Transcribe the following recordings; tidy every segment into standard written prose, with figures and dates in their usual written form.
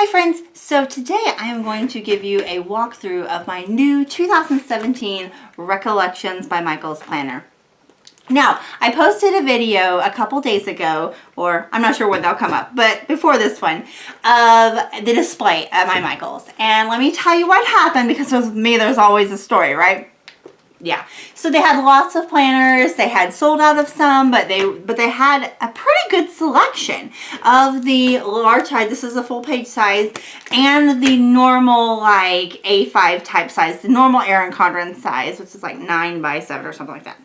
Hi friends, so today I am going to give you a walkthrough of my new 2017 Recollections by Michaels planner. Now, I posted a video a couple days ago, or I'm not sure when they'll come up, but before this one, of the display at my Michaels. And let me tell you what happened, because with me there's always a story, right? Yeah, so they had lots of planners. They had sold out of some, but they had a pretty good selection of the large size. This is a full page size, and the normal like A5 type size, the normal Erin Condren size, which is like 9 by 7 or something like that.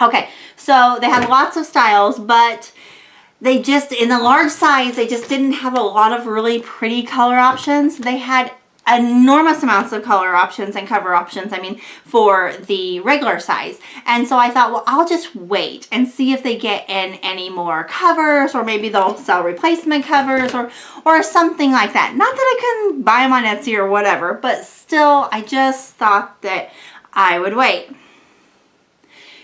Okay, so they had lots of styles, but they just, in the large size, they just didn't have a lot of really pretty color options. They had enormous amounts of color options and cover options, for the regular size. And so I thought, well, I'll just wait and see if they get in any more covers, or maybe they'll sell replacement covers or something like that. Not that I couldn't buy them on Etsy or whatever, but still, I just thought that I would wait.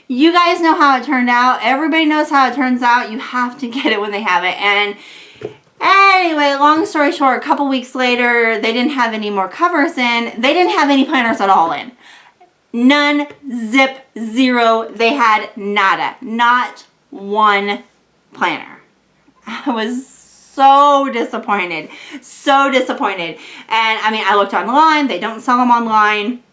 You guys know how it turned out. Everybody knows how it turns out. You have to get it when they have it. And anyway, long story short, a couple weeks later, they didn't have any more covers in. They didn't have any planners at all in. None, zip, zero. They had nada. Not one planner. I was so disappointed. So disappointed. And I looked online. They don't sell them online.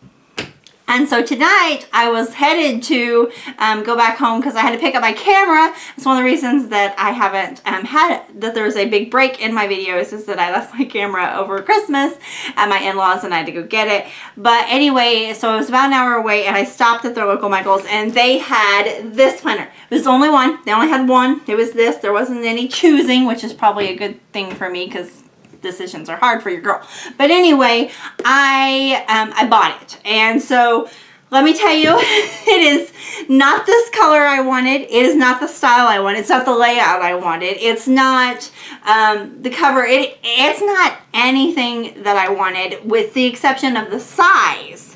And so tonight I was headed to go back home because I had to pick up my camera. It's one of the reasons that I haven't that there was a big break in my videos, is that I left my camera over Christmas at my in-laws and I had to go get it. But anyway, so it was about an hour away, and I stopped at their local Michaels, and they had this planner. It was the only one. They only had one. It was this. There wasn't any choosing, which is probably a good thing for me because decisions are hard for your girl. But anyway, I bought it, and so let me tell you, it is not this color I wanted. It is not the style I wanted. It's not the layout I wanted. It's not the cover. It's not anything that I wanted, with the exception of the size.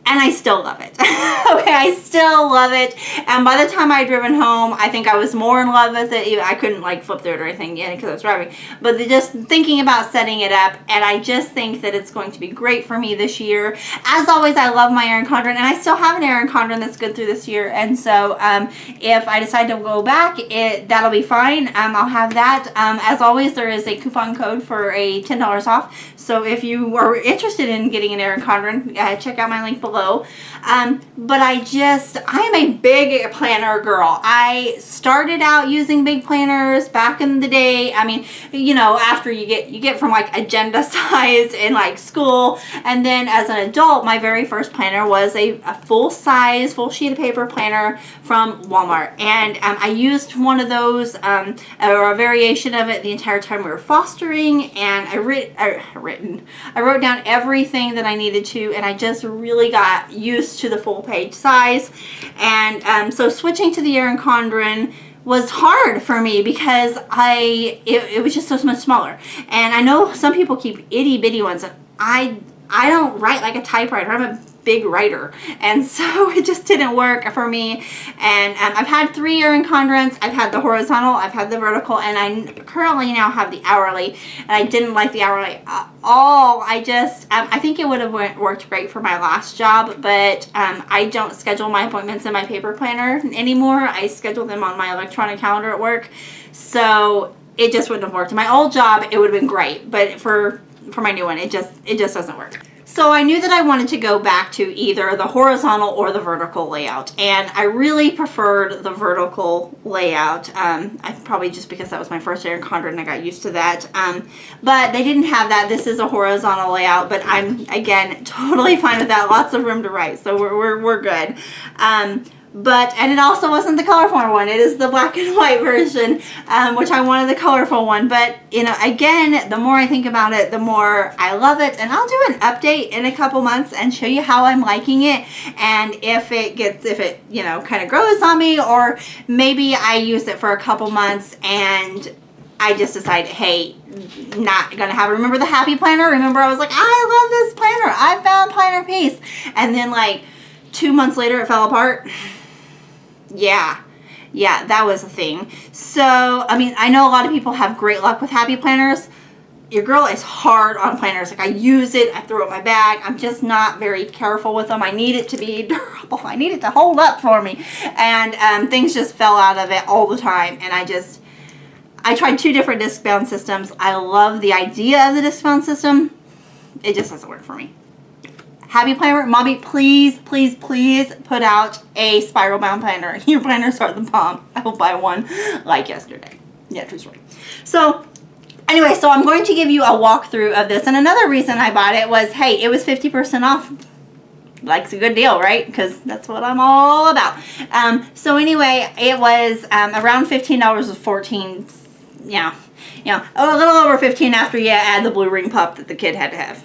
And I still love it. Okay, I still love it. And by the time I had driven home, I think I was more in love with it. I couldn't like flip through it or anything yet because I was driving. But just thinking about setting it up, and I just think that it's going to be great for me this year. As always, I love my Erin Condren, and I still have an Erin Condren that's good through this year. And so if I decide to go back, that'll be fine. I'll have that. As always, there is a coupon code for a $10 off. So if you are interested in getting an Erin Condren, check out my link below. But I am a big planner girl. I started out using big planners back in the day. After you get from like agenda size in like school, and then as an adult, my very first planner was a full size, full sheet of paper planner from Walmart. And I used one of those, or a variation of it, the entire time we were fostering, and I wrote down everything that I needed to, and I just really got used to the full page size. And so switching to the Erin Condren was hard for me because it was just so much smaller. And I know some people keep itty bitty ones, and I don't write like a typewriter. I'm a big writer, and so it just didn't work for me. And I've had 3 Erin Condrens. I've had the horizontal, I've had the vertical, and I currently now have the hourly, and I didn't like the hourly at all. I think it would have worked great for my last job, but I don't schedule my appointments in my paper planner anymore. I schedule them on my electronic calendar at work, so it just wouldn't have worked. In my old job, it would have been great, but for my new one, it just doesn't work. So I knew that I wanted to go back to either the horizontal or the vertical layout, and I really preferred the vertical layout. I probably just because that was my first Erin Condren and I got used to that. But they didn't have that. This is a horizontal layout, but I'm again totally fine with that. Lots of room to write, so we're good. And it also wasn't the colorful one. It is the black and white version, which I wanted the colorful one. But, again, the more I think about it, the more I love it. And I'll do an update in a couple months and show you how I'm liking it. And if it kind of grows on me, or maybe I use it for a couple months and I just decided, hey, not going to have it. Remember the happy planner? Remember I was like, I love this planner. I found planner peace. And then like 2 months later, it fell apart. Yeah, that was a thing. So, I know a lot of people have great luck with happy planners. your girl is hard on planners. Like I use it, I throw it in my bag. I'm just not very careful with them. I need it to be durable. I need it to hold up for me. And things just fell out of it all the time. And I tried 2 different disc bound systems. I love the idea of the disc bound system. It just doesn't work for me. Happy Planner, Mommy, please, please, please put out a spiral bound planner. Your planners are the bomb. I will buy one like yesterday. Yeah, true story. So anyway, so I'm going to give you a walkthrough of this. And another reason I bought it was, hey, it was 50% off. Like's a good deal, right? Because that's what I'm all about. So anyway, it was around $15 with 14, yeah, a little over 15 after you add the blue ring pup that the kid had to have.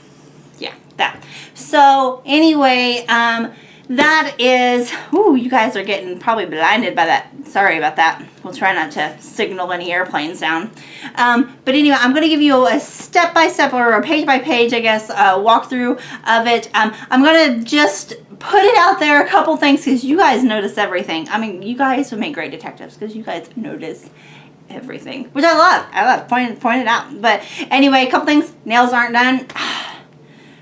Yeah, that. So anyway, that is, ooh, you guys are getting probably blinded by that. Sorry about that. We'll try not to signal any airplanes down. But anyway, I'm going to give you a step-by-step or a page-by-page, I guess, walkthrough of it. I'm going to just put it out there, a couple things, because you guys notice everything. I mean, you guys would make great detectives because you guys notice everything, which I love. I love. Point it out. But anyway, a couple things. Nails aren't done.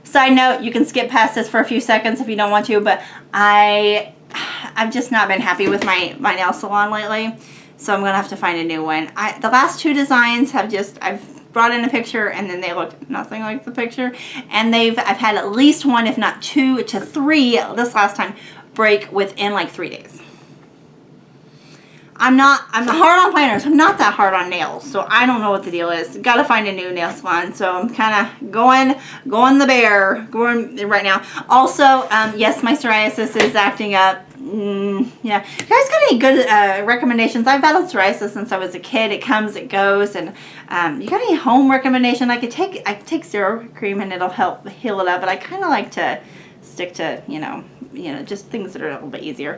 Side note, you can skip past this for a few seconds if you don't want to, but I've just not been happy with my nail salon lately, so I'm going to have to find a new one. The last 2 designs have just, I've brought in a picture and then they look nothing like the picture, and I've had at least 1, if not 2 to 3 this last time, break within like 3 days. I'm hard on planners. I'm not that hard on nails, so I don't know what the deal is. Got to find a new nail salon, so I'm kind of going right now. Also, yes, my psoriasis is acting up. Yeah, you guys got any good recommendations? I've battled psoriasis since I was a kid. It comes, it goes, and you got any home recommendation? I take zero cream and it'll help heal it up, but I kind of like to stick to just things that are a little bit easier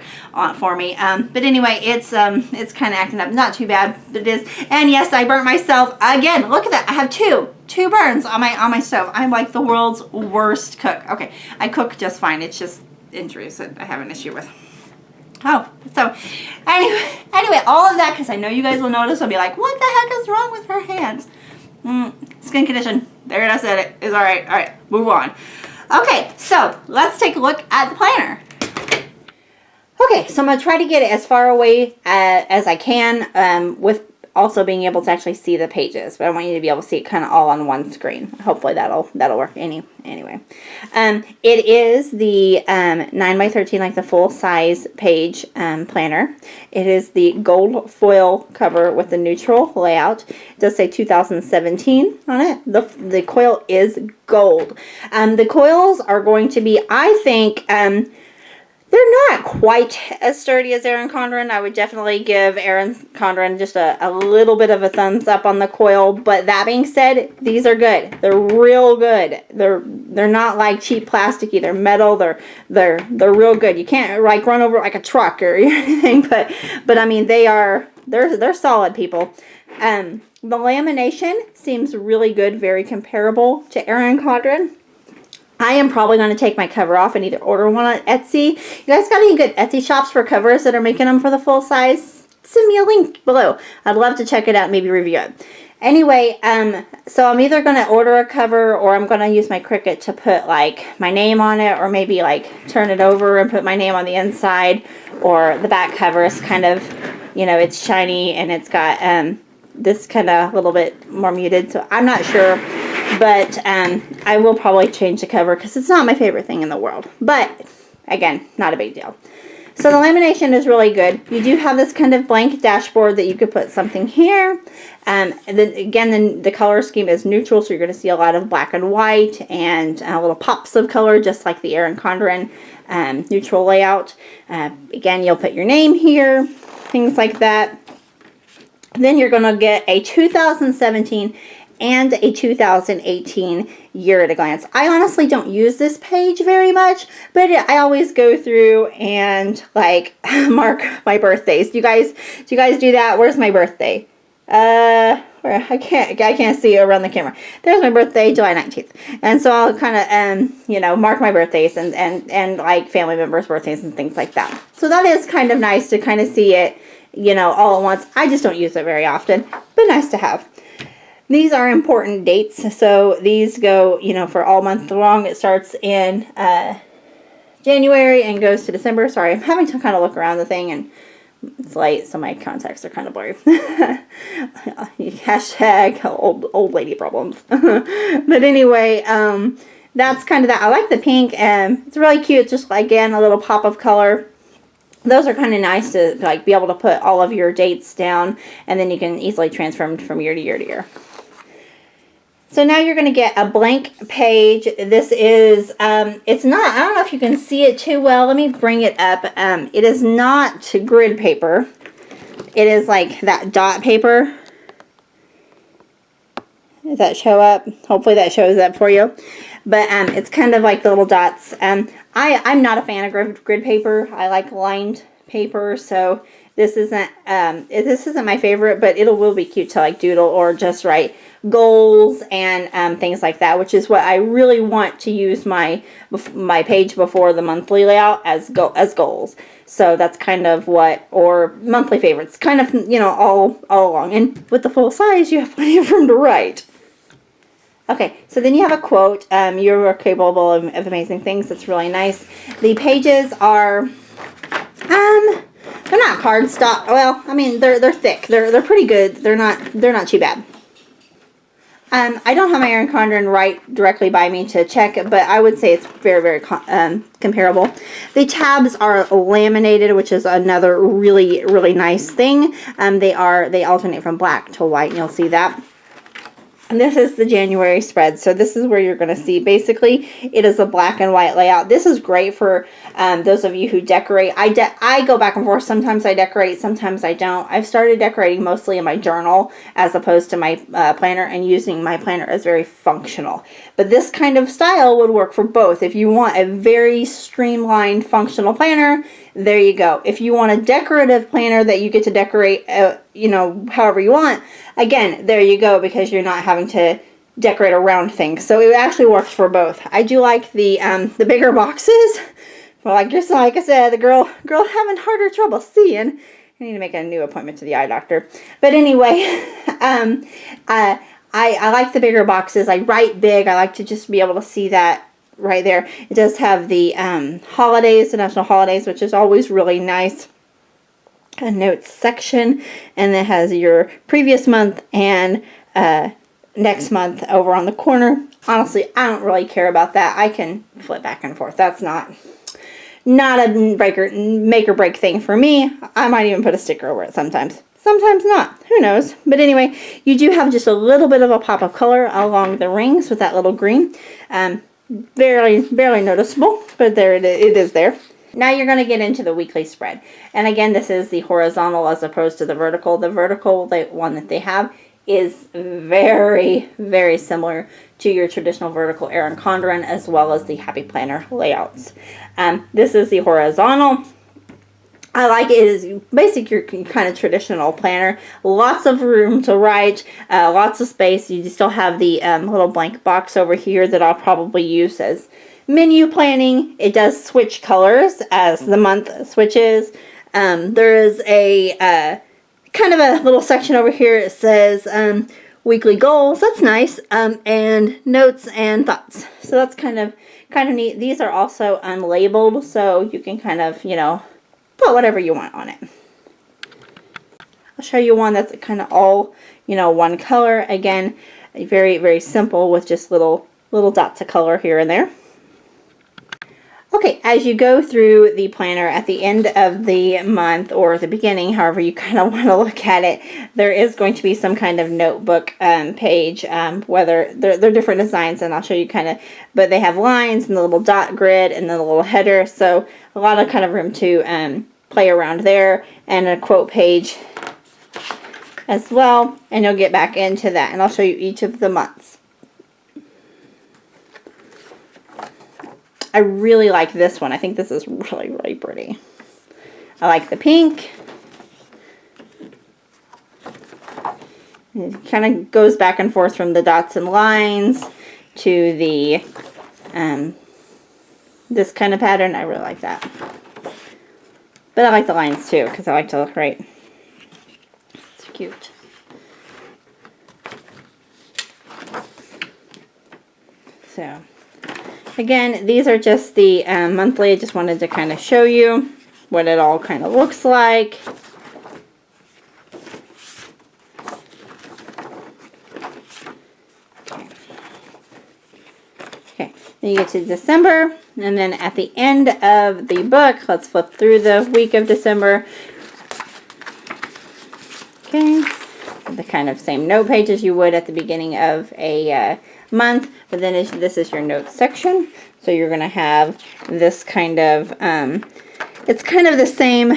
for me. But anyway, it's kind of acting up. Not too bad, but it is. And yes, I burnt myself again. Look at that. I have two burns on my stove. I'm like the world's worst cook. Okay, I cook just fine. It's just injuries that I have an issue with. Oh, so anyway, all of that, because I know you guys will notice. I'll be like, what the heck is wrong with her hands? Skin condition. There, I said it. It's all right. All right, move on. Okay, so let's take a look at the planner. Okay, so I'm going to try to get it as far away as I can with also being able to actually see the pages. But I want you to be able to see it kind of all on one screen. Hopefully that'll work anyway. It is the 9x13, like the full-size page planner. It is the gold foil cover with the neutral layout. It does say 2017 on it. The coil is gold. The coils are going to be, I think, they're not quite as sturdy as Erin Condren. I would definitely give Erin Condren just a little bit of a thumbs up on the coil. But that being said, these are good. They're real good. They're not like cheap plasticky. They're metal. They're real good. You can't like run over like a truck or anything. But I mean they're solid, people. The lamination seems really good. Very comparable to Erin Condren. I am probably going to take my cover off and either order one on Etsy. You guys got any good Etsy shops for covers that are making them for the full size? Send me a link below. I'd love to check it out and maybe review it. Anyway, so I'm either going to order a cover or I'm going to use my Cricut to put like my name on it, or maybe like turn it over and put my name on the inside, or the back cover is kind of, it's shiny and it's got this kind of a little bit more muted. So I'm not sure. But I will probably change the cover because it's not my favorite thing in the world. But, again, not a big deal. So the lamination is really good. You do have this kind of blank dashboard that you could put something here. And then, again, the color scheme is neutral, so you're going to see a lot of black and white and little pops of color, just like the Erin Condren neutral layout. Again, you'll put your name here, things like that. Then you're going to get a 2017 and a 2018 year at a glance. I honestly don't use this page very much, but I always go through and like mark my birthdays. Do you guys do that? Where's my birthday? Where I can't see it around the camera. There's my birthday, July 19th. And so I'll kind of mark my birthdays and like family members' birthdays and things like that. So that is kind of nice to kind of see it, all at once. I just don't use it very often, but nice to have. These are important dates, so these go, you know, for all month long. It starts in January and goes to December. Sorry, I'm having to kind of look around the thing, and it's late, so my contacts are kind of blurry. Hashtag old lady problems. But anyway, that's kind of that. I like the pink, and it's really cute. Just, again, a little pop of color. Those are kind of nice to, like, be able to put all of your dates down, and then you can easily transfer them from year to year to year. So now you're going to get a blank page. This is, it's not, I don't know if you can see it too well. Let me bring it up. It is not grid paper. It is like that dot paper. Does that show up? Hopefully that shows up for you. But it's kind of like the little dots. I'm not a fan of grid paper. I like lined paper, so this isn't my favorite, but it will be cute to like doodle or just write goals and things like that, which is what I really want to use my page before the monthly layout as goals. So that's kind of what, or monthly favorites, kind of, you know, all along. And with the full size, you have plenty of room to write. Okay, so then you have a quote. You're capable of amazing things. That's really nice. The pages are, they're not cardstock. Well, I mean, they're thick. They're pretty good. They're not too bad. I don't have my Erin Condren right directly by me to check, but I would say it's very, very comparable. The tabs are laminated, which is another really, really nice thing. They alternate from black to white, and you'll see that. And this is the January spread. So this is where you're going to see, basically, it is a black and white layout. This is great for those of you who decorate. I go back and forth. Sometimes I decorate, sometimes I don't. I've started decorating mostly in my journal as opposed to my planner, and using my planner as very functional. But this kind of style would work for both. If you want a very streamlined functional planner, there you go. If you want a decorative planner that you get to decorate, you know, however you want, again, there you go, because you're not having to decorate around things. So it actually works for both. I do like the bigger boxes. Well, like I said, the girl having harder trouble seeing. I need to make a new appointment to the eye doctor. But anyway, I like the bigger boxes. I write big. I like to just be able to see that right there. It does have the holidays, the national holidays, which is always really nice. A notes section, and it has your previous month and next month over on the corner. Honestly, I don't really care about that. I can flip back and forth. That's not a make or break thing for me. I might even put a sticker over it sometimes. Sometimes not. Who knows? But anyway, you do have just a little bit of a pop of color along the rings with that little green. Barely noticeable, but there it is there. Now you're going to get into the weekly spread. And again, this is the horizontal as opposed to the vertical. The vertical one that they have is very, very similar to your traditional vertical Erin Condren, as well as the Happy Planner layouts. This is the horizontal. I like it. It is basically your kind of traditional planner. Lots of room to write, lots of space. You still have the little blank box over here that I'll probably use as menu planning. It does switch colors as the month switches. There is a kind of a little section over here. It says weekly goals. That's nice. And notes and thoughts. So that's kind of neat. These are also unlabeled, so you can kind of, you know, put whatever you want on it. I'll show you one that's kind of all, you know, one color. Again, very, very simple with just little dots of color here and there. Okay, as you go through the planner at the end of the month, or the beginning, however you kind of want to look at it, there is going to be some kind of notebook page, whether they're different designs, and I'll show you kind of, but they have lines and the little dot grid and then the little header, so a lot of kind of room to play around there, and a quote page as well, and you'll get back into that, and I'll show you each of the months. I really like this one. I think this is really, really pretty. I like the pink. It kind of goes back and forth from the dots and lines to the this kind of pattern. I really like that. But I like the lines too, because I like to look right. It's cute. So, again, these are just the monthly. I just wanted to kind of show you what it all kind of looks like. Okay, then you get to December, and then at the end of the book, let's flip through the week of December. Okay, the kind of same note pages you would at the beginning of a month, but then this is your notes section. So you're going to have this kind of, it's kind of the same,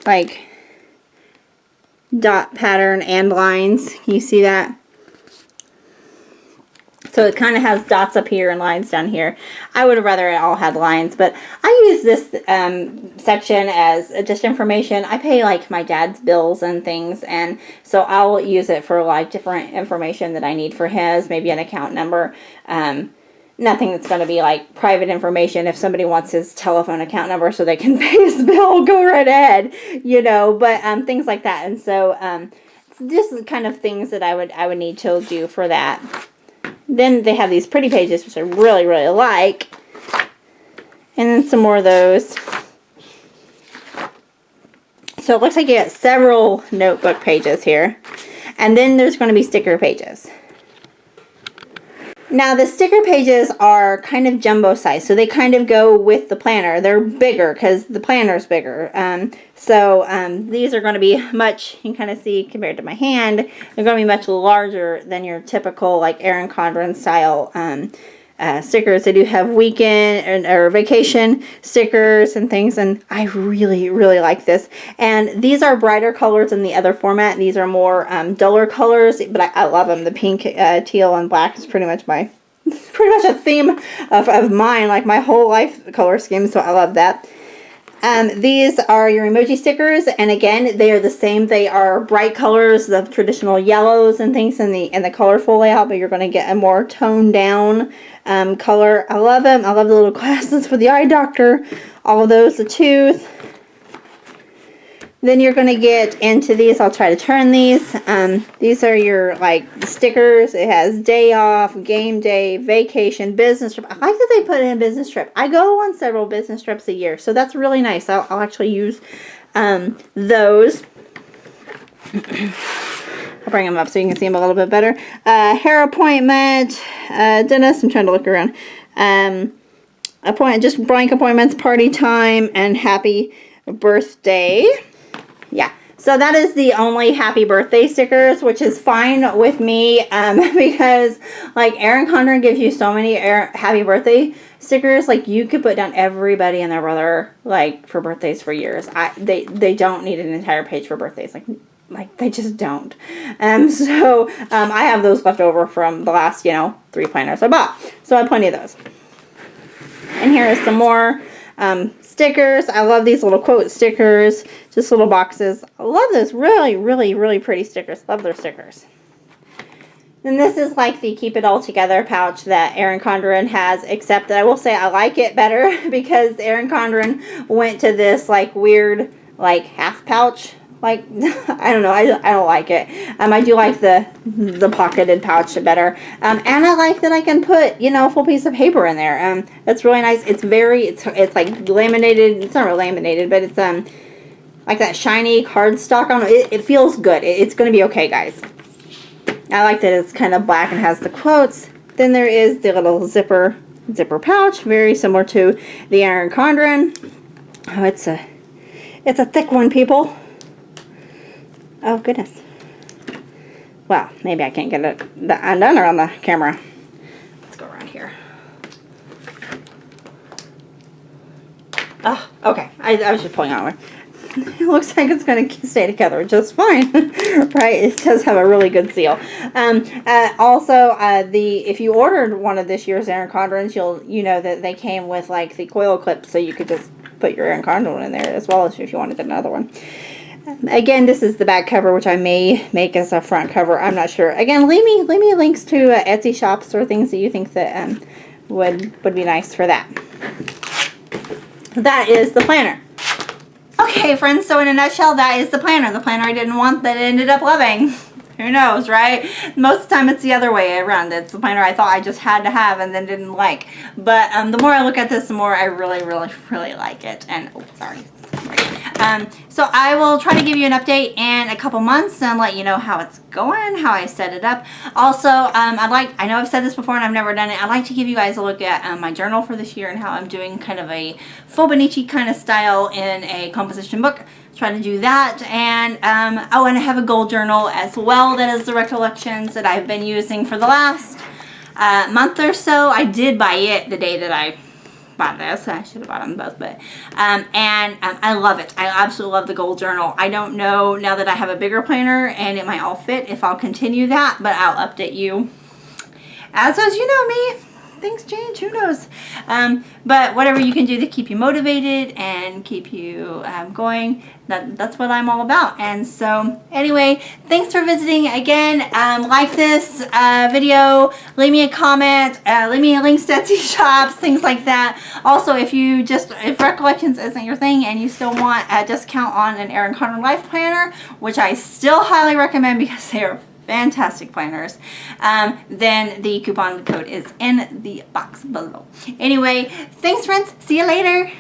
like, dot pattern and lines. Can you see that? So it kind of has dots up here and lines down here. I would have rather it all had lines, but I use this section as just information. I pay like my dad's bills and things, and so I'll use it for like different information that I need for his, maybe an account number. Nothing that's going to be like private information. If somebody wants his telephone account number so they can pay his bill, go right ahead, you know, but things like that. And so just the kind of things that I would need to do for that. Then they have these pretty pages, which I really, really like. And then some more of those. So it looks like you get several notebook pages here. And then there's going to be sticker pages. Now the sticker pages are kind of jumbo size, so they kind of go with the planner. They're bigger because the planner's bigger. These are going to be much, you can kind of see compared to my hand, they're going to be much larger than your typical like Erin Condren style stickers. They do have weekend or vacation stickers and things, and I really, really like this. And these are brighter colors than the other format. These are more duller colors, but I love them. The pink, teal, and black is pretty much a theme of mine, like my whole life color scheme, so I love that. These are your emoji stickers, and again, they are the same. They are bright colors, the traditional yellows and things in the colorful layout, but you're going to get a more toned down color. I love them. I love the little glasses for the eye doctor. All of those, the tooth. Then you're going to get into these. I'll try to turn these. These are your like stickers. It has day off, game day, vacation, business trip. I like that they put in a business trip. I go on several business trips a year, so that's really nice. I'll actually use those. I'll bring them up so you can see them a little bit better. Hair appointment, dentist. I'm trying to look around. Just blank appointments, party time, and happy birthday. Yeah, so that is the only happy birthday stickers, which is fine with me because like Erin Condren gives you so many happy birthday stickers. Like you could put down everybody and their brother like for birthdays for years. They don't need an entire page for birthdays. Like they just don't. I have those left over from the last 3 planners I bought, so I have plenty of those. And here is some more stickers. I love these little quote stickers, just little boxes. I love those really, really, really pretty stickers. Love their stickers. And this is like the Keep It All Together pouch that Erin Condren has, except that I will say I like it better because Erin Condren went to this like weird like half pouch. Like, I don't know, I don't like it. I do like the pocketed pouch better. And I like that I can put, a full piece of paper in there. That's really nice. It's like laminated. It's not really laminated, but it's like that shiny cardstock on it. It feels good. It's going to be okay, guys. I like that it's kind of black and has the quotes. Then there is the little zipper pouch, very similar to the Erin Condren. Oh, it's a thick one, people. Oh, goodness. Well, maybe I can't get it undone on the camera. Let's go around here. Oh, okay. I was just pulling on it. It looks like it's going to stay together just fine. Right? It does have a really good seal. Also, if you ordered one of this year's Erin Condrens, you know that they came with like the coil clips, so you could just put your Erin Condren in there as well as if you wanted another one. Again, this is the back cover, which I may make as a front cover. I'm not sure. Again, leave me links to Etsy shops or things that you think that would be nice for that. That is the planner. Okay, friends. So in a nutshell, that is the planner. The planner I didn't want that I ended up loving. Who knows, right? Most of the time it's the other way around. It's the planner I thought I just had to have and then didn't like. But the more I look at this, the more I really, really, really like it. And, oh, sorry. So I will try to give you an update in a couple months and let you know how it's going, how I set it up. Also, I know I've said this before and I've never done it. I'd like to give you guys a look at my journal for this year and how I'm doing kind of a Fobonichi kind of style in a composition book. Try to do that. And oh, and I have a goal journal as well. That is the recollections that I've been using for the last month or so. I did buy it the day that I bought this. I should have bought them both, but I love it. I absolutely love the goal journal. I don't know now that I have a bigger planner and it might all fit if I'll continue that, but I'll update you as you know me. Things change, who knows? But whatever you can do to keep you motivated and keep you going, that's what I'm all about. And so anyway, thanks for visiting again. Like this video, leave me a comment, leave me a link to Etsy shops, things like that. Also, if recollections isn't your thing and you still want a discount on an Erin Condren Life Planner, which I still highly recommend because they are fantastic planners, then the coupon code is in the box below. Anyway, thanks friends. See you later.